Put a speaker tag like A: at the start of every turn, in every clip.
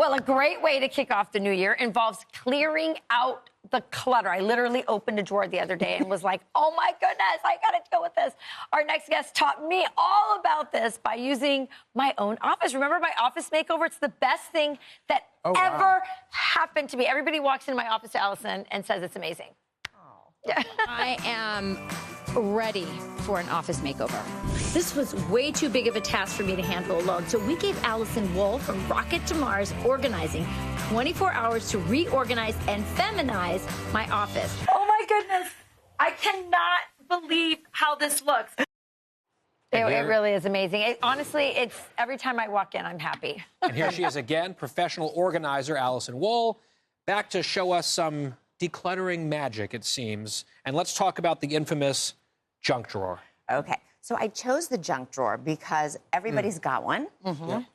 A: Well, a great way to kick off the new year involves clearing out the clutter. I literally opened a drawer the other day and was like, oh my goodness, I gotta deal with this. Our next guest taught me all about this by using my own office. Remember my office makeover? It's the best thing that ever happened to me. Everybody walks into my office, Allison, and says it's amazing. Yeah.
B: I am ready for an office makeover.
C: This was way too big of a task for me to handle alone, so we gave Allison Wool from Rocket to Mars Organizing 24 hours to reorganize and feminize my office.
A: Oh my goodness. I cannot believe how this looks. It really is amazing. Honestly, it's every time I walk in, I'm happy.
D: And here she is again, professional organizer Allison Wool, back to show us some decluttering magic, it seems. And let's talk about the infamous junk drawer.
E: Okay. So I chose the junk drawer because everybody's got one.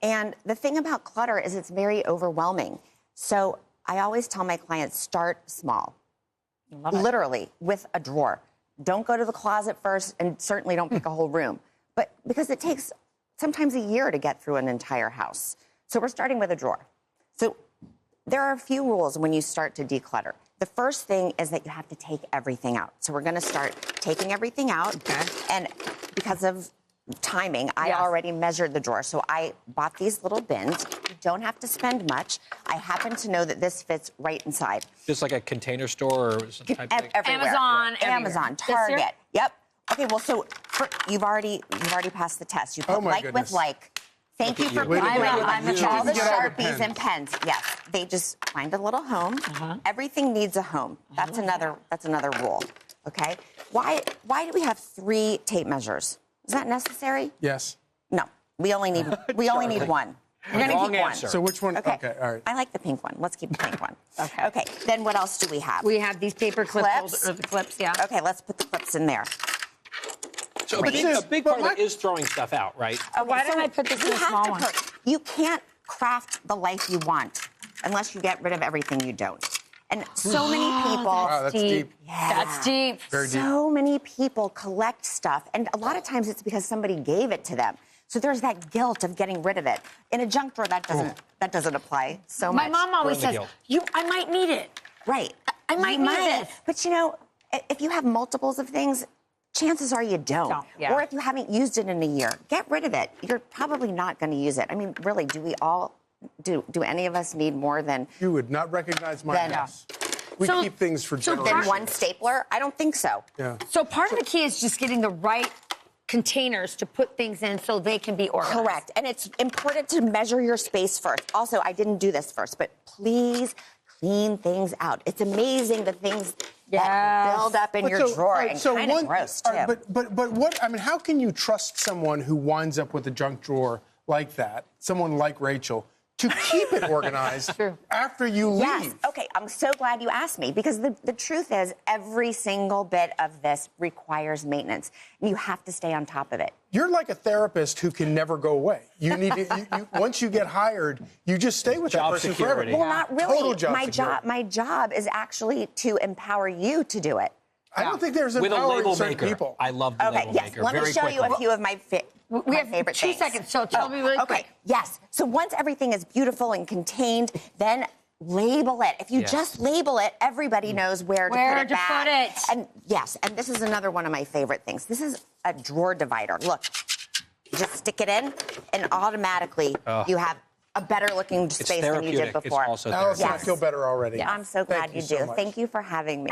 E: And the thing about clutter is it's very overwhelming. So I always tell my clients, start small. Literally, with a drawer. Don't go to the closet first, and certainly don't pick a whole room. But because it takes sometimes a year to get through an entire house. So we're starting with a drawer. So there are a few rules when you start to declutter. The first thing is that you have to take everything out. So we're going to start taking everything out. And because of timing, I already measured the drawer. So I bought these little bins. You don't have to spend much. I happen to know that this fits right inside.
D: Just like a container store or some type of thing?
E: Everywhere. Amazon, Target. Yep. Okay, well, so you've already passed the test. You put like with like. Thank you for putting all the Sharpies and pens. Yes, they just find a little home. Everything needs a home. That's another rule. Okay. Why do we have 3 tape measures? Is that necessary?
F: Yes.
E: No, we only need one. We're going to keep one.
F: So which one? Okay, all right.
E: I like the pink one. Let's keep the pink one. Okay. Then what else do we have?
A: We have these paper clips. The clips, yeah.
E: Okay, let's put the clips in there.
D: So a big part of it is throwing stuff out, right?
A: Why didn't I put this in a small one?
E: You can't craft the life you want unless you get rid of everything you don't. And so many people...
F: Wow, that's deep.
E: Yeah.
A: That's deep.
F: Very deep.
E: So many people collect stuff, and a lot of times it's because somebody gave it to them. So there's that guilt of getting rid of it. In a junk drawer, that doesn't apply so much.
A: My mom always says, I might need it.
E: Right.
A: I might need it.
E: But, you know, if you have multiples of things, chances are you don't. Or if you haven't used it in a year, get rid of it. You're probably not going to use it. I mean, really, do any of us need more than...
F: You would not recognize my house. We keep things for generations.
E: Then one stapler? I don't think so.
F: Yeah.
A: So part of the key is just getting the right containers to put things in so they can be organized.
E: Correct. And it's important to measure your space first. Also, I didn't do this first, but please clean things out. It's amazing the things that build up in your drawer and kind of gross, too.
F: But what, I mean, how can you trust someone who winds up with a junk drawer like that, someone like Rachel, to keep it organized after you leave?
E: Yes. Okay, I'm so glad you asked me, because the truth is every single bit of this requires maintenance, and you have to stay on top of it.
F: You're like a therapist who can never go away. You need to, once you get hired, you just stay with that person forever.
E: Well, not really.
F: Total job security.
E: My job is actually to empower you to do it.
F: I don't think there's empowering certain people.
D: I love the label maker.
E: Let me show you a few of my favorite
A: we have
E: favorite
A: 2
E: things.
A: seconds, so tell me really quick.
E: Yes. So once everything is beautiful and contained, then label it. If you just label it, everybody knows where to put it back. And yes, and this is another one of my favorite things. This is a drawer divider. Look, you just stick it in, and automatically you have a better looking space than you did before.
D: It's also
F: Allison, I feel better already.
E: I'm so glad you do. Thank you for having me.